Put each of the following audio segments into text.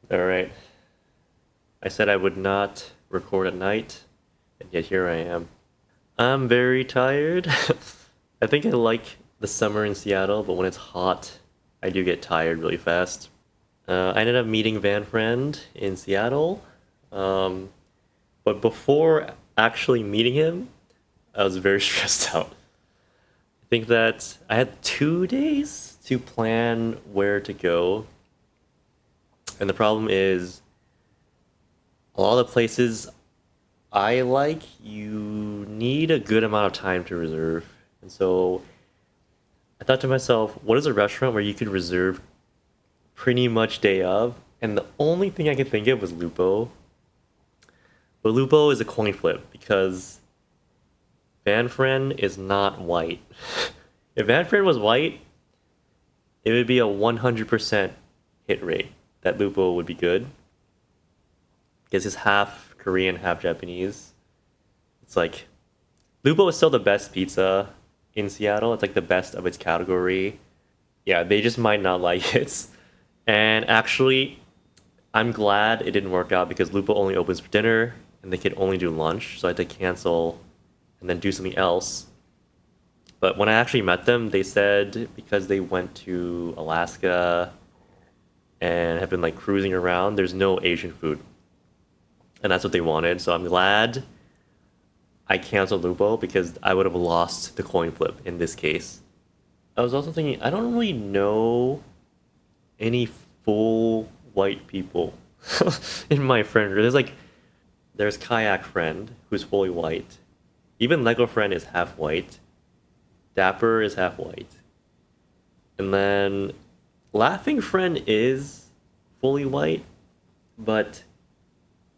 Alright. I said I would not record at night, and yet here I am. I'm very tired. I think I like the summer in Seattle, but when it's hot, I do get tired really fast. I ended up meeting Van Friend in Seattle, um, but before actually meeting him, I was very stressed out. I think that I had 2 days to plan where to go, and the problem is a lot of the places I like, you need a good amount of time to reserve. And so I thought to myself, what is a restaurant where you could reserve pretty much day of? And the only thing I could think of was Lupo. But Lupo is a coin flip because Van Fren is not white. If Van Fren was white, it would be a 100% hit rate that Lupo would be good because he's half Korean, half Japanese. It's like Lupo is still the best pizza in Seattle. It's like the best of its category. Yeah, they just might not like it. And actually, I'm glad it didn't work out because Lupo only opens for dinner and they could only do lunch. So I had to cancel and then do something else. But when I actually met them, they said because they went to Alaska and have been like cruising around, there's no Asian food. And that's what they wanted. So I'm glad I canceled Lupo because I would have lost the coin flip in this case. I was also thinking, I don't really know any full white people in my friend group. There's Kayak Friend who's fully white. Even Lego Friend is half white. Dapper is half white. And then Laughing Friend is fully white, but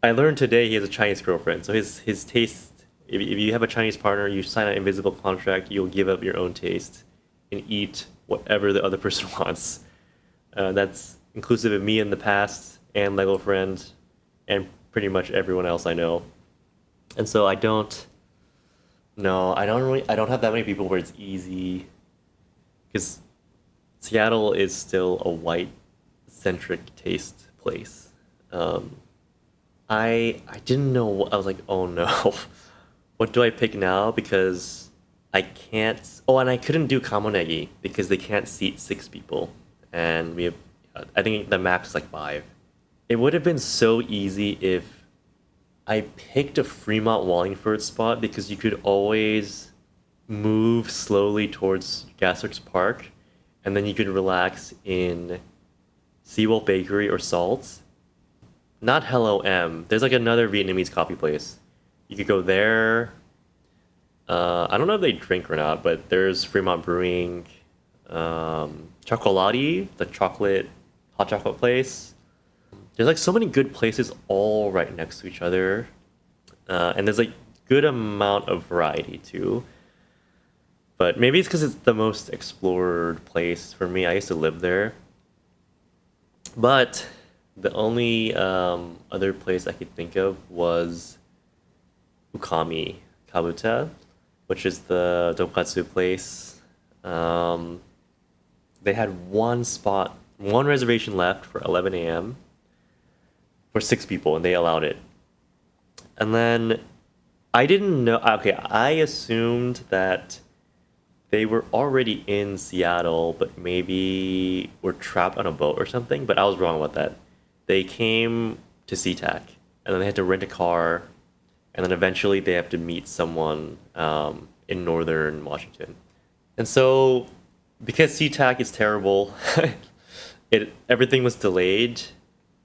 I learned today he has a Chinese girlfriend. So his taste, if you have a Chinese partner, you sign an invisible contract, you'll give up your own taste and eat whatever the other person wants. That's inclusive of me in the past and Lego Friend and pretty much everyone else I know. And so I don't no, I don't have that many people where it's easy because Seattle is still a white centric taste place. Um, I didn't know I was like, oh no, what do I pick now? Because I can't. Oh, and I couldn't do Kamonegi because they can't seat 6 people, and we have. I think the max is like 5. It would have been so easy if I picked a Fremont Wallingford spot because you could always move slowly towards Gasworks Park, and then you could relax in Seawolf Bakery or Salt's. Not Hello M. There's like another Vietnamese coffee place. You could go there. I don't know if they drink or not, but there's Fremont Brewing, Chocolati, the hot chocolate place. There's like so many good places all right next to each other, and there's like good amount of variety too. But maybe it's because it's the most explored place for me. I used to live there, but the only other place I could think of was Ukami Kabuta, which is the tonkatsu place. Um, they had one reservation left for 11 a.m. for 6 people, and they allowed it. And then I didn't know. Okay, I assumed that they were already in Seattle, but maybe were trapped on a boat or something. But I was wrong about that. They came to SeaTac, and then they had to rent a car, and then eventually they have to meet someone in northern Washington. And so, because SeaTac is terrible, everything was delayed,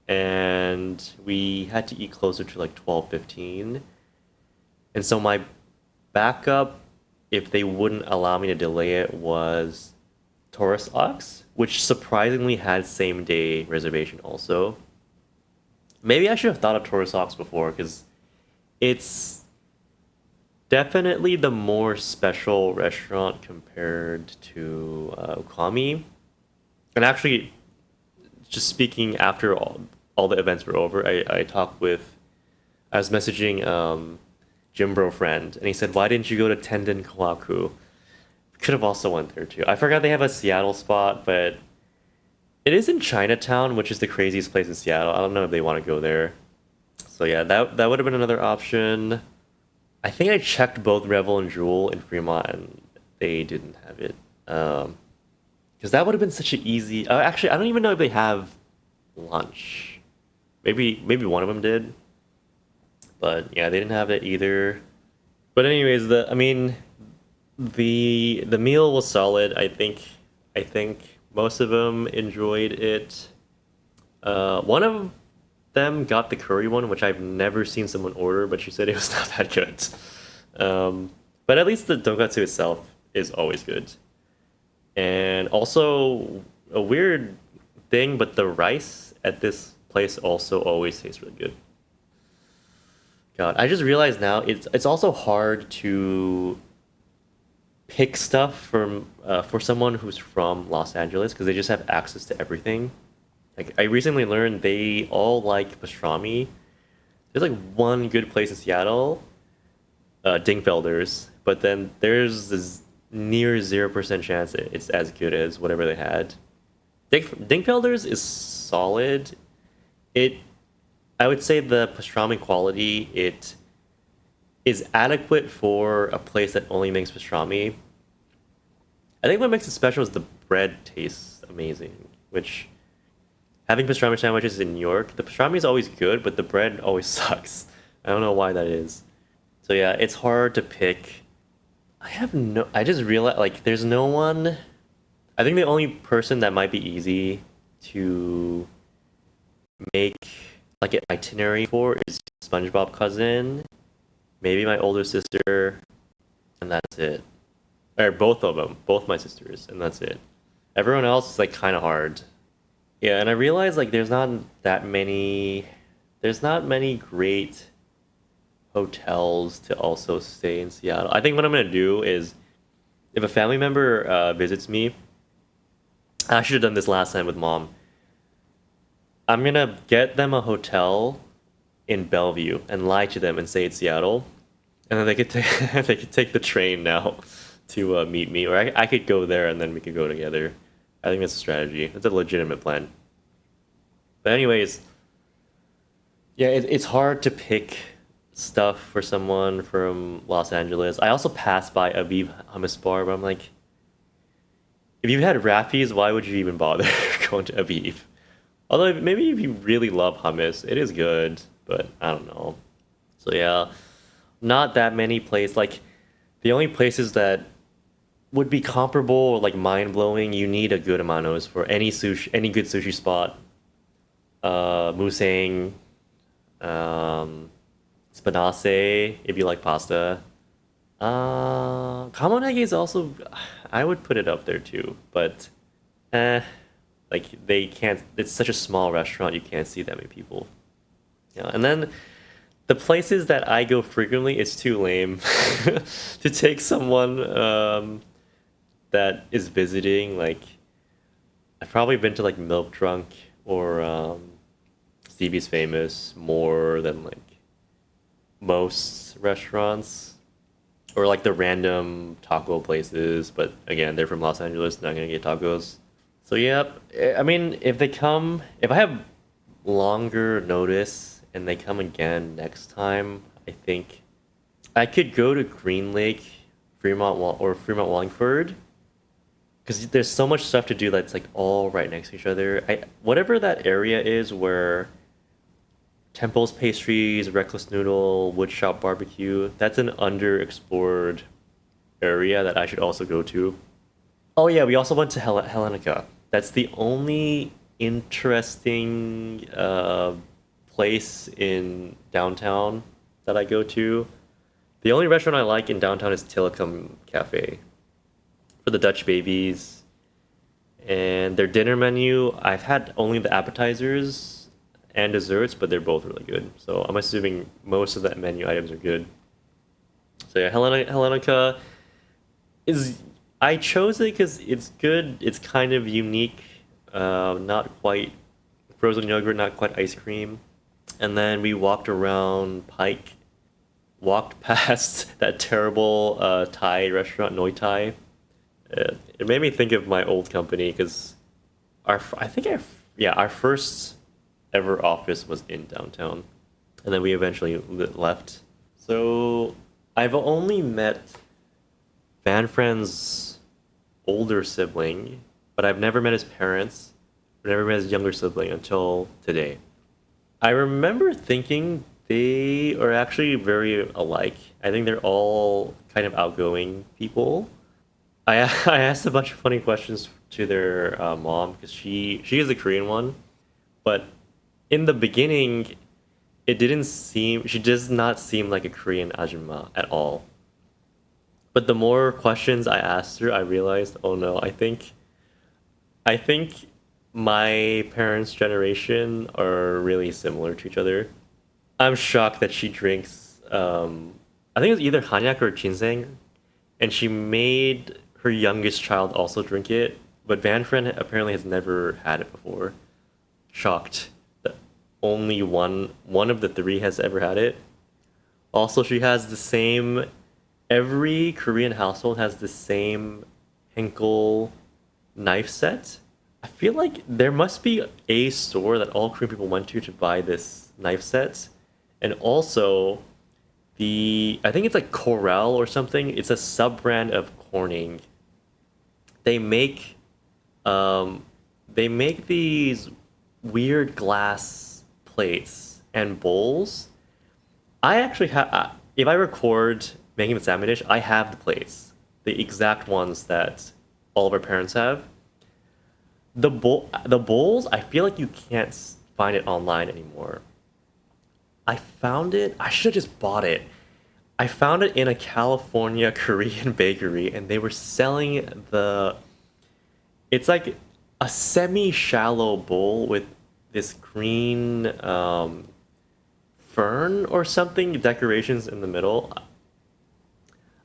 and we had to eat closer to like 12:15. And so my backup, if they wouldn't allow me to delay it, was Taurus Ox, which surprisingly had same day reservation also. Maybe I should have thought of Taurus Ox before because it's definitely the more special restaurant compared to Okami. And actually, just speaking after all the events were over, I was messaging Jim Bro friend, and he said, "Why didn't you go to Tendon Kawaku? Could have also went there too." I forgot they have a Seattle spot, but It is in Chinatown, which is the craziest place in Seattle. I don't know if they want to go there. So yeah, that would have been another option. I think I checked both Revel and Jewel in Fremont, and they didn't have it. Because that would have been such an easy. Actually, I don't even know if they have lunch. Maybe one of them did, but yeah, they didn't have it either. But anyways, the meal was solid. I think most of them enjoyed it. One of them got the curry one, which I've never seen someone order, but she said it was not that good. But at least the tonkatsu itself is always good. And also a weird thing, but the rice at this place also always tastes really good. God, I just realized now it's also hard to pick stuff from for someone who's from Los Angeles because they just have access to everything. Like I recently learned they all like pastrami. There's like one good place in Seattle, Dingfelder's, but then there's this near 0% chance it's as good as whatever they had. Dingfelder's is solid. It, I would say the pastrami quality it is adequate for a place that only makes pastrami. I think what makes it special is the bread tastes amazing, which having pastrami sandwiches in New York, the pastrami is always good, but the bread always sucks. I don't know why that is. So yeah, it's hard to pick. I just realized like there's no one. I think the only person that might be easy to make like an itinerary for is SpongeBob cousin, maybe my older sister, and that's it. Or both of them, both my sisters, and that's it. Everyone else is like kind of hard. Yeah, and I realized like there's not many great hotels to also stay in Seattle. I think what I'm gonna do is if a family member visits me, I should have done this last time with mom. I'm gonna get them a hotel in Bellevue and lie to them and say it's Seattle, and then they could take they could take the train now to meet me, or I could go there and then we could go together. I think that's a strategy. It's a legitimate plan. But anyways, yeah, it's hard to pick stuff for someone from Los Angeles. I also passed by Aviv Hummus Bar, but I'm like, if you had Raffi's, why would you even bother going to Aviv? Although maybe if you really love hummus, it is good, but I don't know. So yeah, not that many places. Like the only places that would be comparable or like mind blowing, you need a good amount of those for any good sushi spot. Musang, um, Spanase, if you like pasta. Kamonage is also, I would put it up there too, but eh, like they can't. It's such a small restaurant, you can't see that many people. Yeah, and then the places that I go frequently, it's too lame to take someone that is visiting. Like I've probably been to like Milk Drunk or Stevie's Famous more than like most restaurants or like the random taco places. But again, they're from Los Angeles, not gonna get tacos. So yeah, I mean, if I have longer notice and they come again next time, I think I could go to Green Lake, or Fremont Wallingford, because there's so much stuff to do that's like all right next to each other. Whatever that area is where Temple's Pastries, Reckless Noodle, Woodshop Barbecue, that's an underexplored area that I should also go to. Oh yeah, we also went to Hellenika. That's the only interesting place in downtown that I go to. The only restaurant I like in downtown is Tillicum Cafe for the Dutch babies. And their dinner menu, I've had only the appetizers and desserts, but they're both really good. So I'm assuming most of the menu items are good. So yeah, Hellenika is I chose it because it's good. It's kind of unique. Not quite frozen yogurt, not quite ice cream. And then we walked around Pike, walked past that terrible Thai restaurant, Noi Thai. It made me think of my old company because I think yeah, our first ever office was in downtown, and then we eventually left. So I've only met Van Friend's older sibling, but I've never met his parents. I've never met his younger sibling until today. I remember thinking they are actually very alike. I think they're all kind of outgoing people. I I asked a bunch of funny questions to their mom because she is the Korean one, but in the beginning, it didn't seem she does not seem like a Korean ajumma at all. But the more questions I asked her, I realized, oh no, I think my parents' generation are really similar to each other. I'm shocked that she drinks. I think it was either hanyak or ginseng, and she made her youngest child also drink it. But Vanfriend apparently has never had it before. Shocked that only one of the three has ever had it. Also, she has the same. Every Korean household has the same Henkel knife set. I feel like there must be a store that all Korean people went to buy this knife set, and also the I think it's like Corel or something. It's a sub brand of Corning. They make um, they make these weird glass plates and bowls. I actually have. If I record making the salmon dish, I have the plates, the exact ones that all of our parents have. The bowls, I feel like you can't find it online anymore. I found it. I should have just bought it. I found it in a California Korean bakery, and they were selling the. It's like a semi-shallow bowl with this green fern or something decorations in the middle.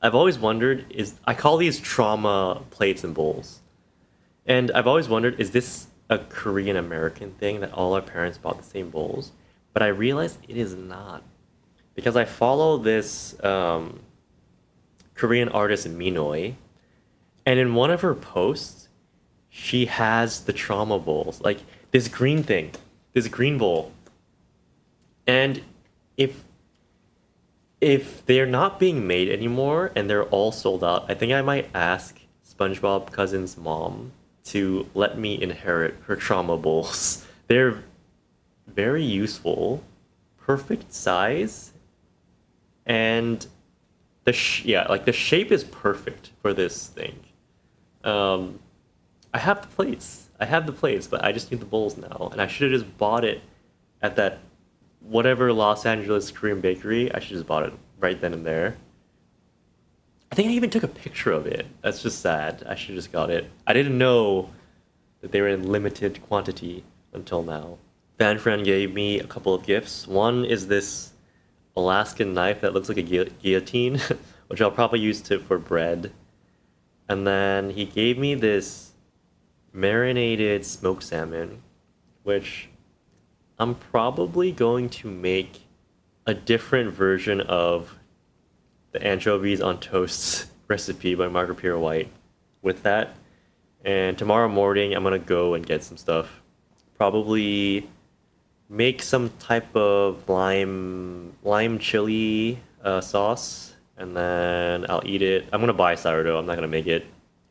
I've always wondered is I call these trauma plates and bowls. And I've always wondered is this a Korean American thing that all our parents bought the same bowls? But I realized it is not. Because I follow this Korean artist Minoi, and in one of her posts, she has the trauma bowls, like this green thing, this green bowl. And if they're not being made anymore and they're all sold out, I think I might ask SpongeBob Cousin's mom to let me inherit her trauma bowls. They're very useful, perfect size, and yeah, like the shape is perfect for this thing. Um, I have the plates. I have the plates, but I just need the bowls now, and I should have just bought it at that whatever Los Angeles Korean bakery. I should just bought it right then and there. I think I even took a picture of it. That's just sad. I should have just got it. I didn't know that they were in limited quantity until now. Fanfran gave me a couple of gifts. One is this Alaskan knife that looks like a guillotine, which I'll probably use for bread. And then he gave me this marinated smoked salmon, which I'm probably going to make a different version of the anchovies on toast recipe by Margaret Pierre White with that. And tomorrow morning, I'm gonna go and get some stuff. Probably make some type of lime chili sauce, and then I'll eat it. I'm gonna buy sourdough. I'm not gonna make it.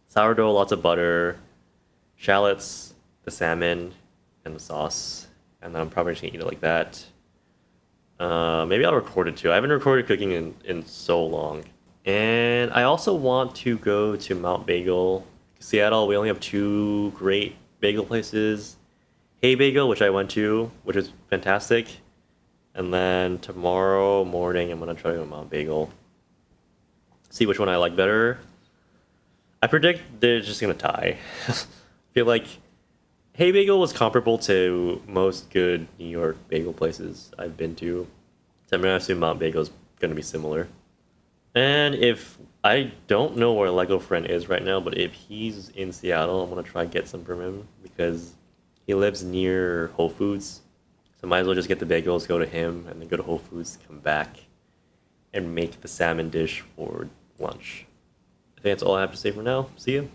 Sourdough, lots of butter, shallots, the salmon, and the sauce, and then I'm probably just gonna eat it like that. Maybe I'll record it too. I haven't recorded cooking in so long. And I also want to go to Mount Bagel. Seattle, we only have two great bagel places. Hey Bagel, which I went to, which is fantastic. And then tomorrow morning, I'm gonna try to go to Mount Bagel. See which one I like better. I predict they're just gonna tie. I feel like Hey Bagel was comparable to most good New York bagel places I've been to. So I'm gonna assume Mount Bagel is gonna be similar. And if I don't know where Lego Friend is right now, but if he's in Seattle, I'm gonna try and get some from him because he lives near Whole Foods. So might as well just get the bagels, go to him, and then go to Whole Foods, come back, and make the salmon dish for lunch. I think that's all I have to say for now. See you.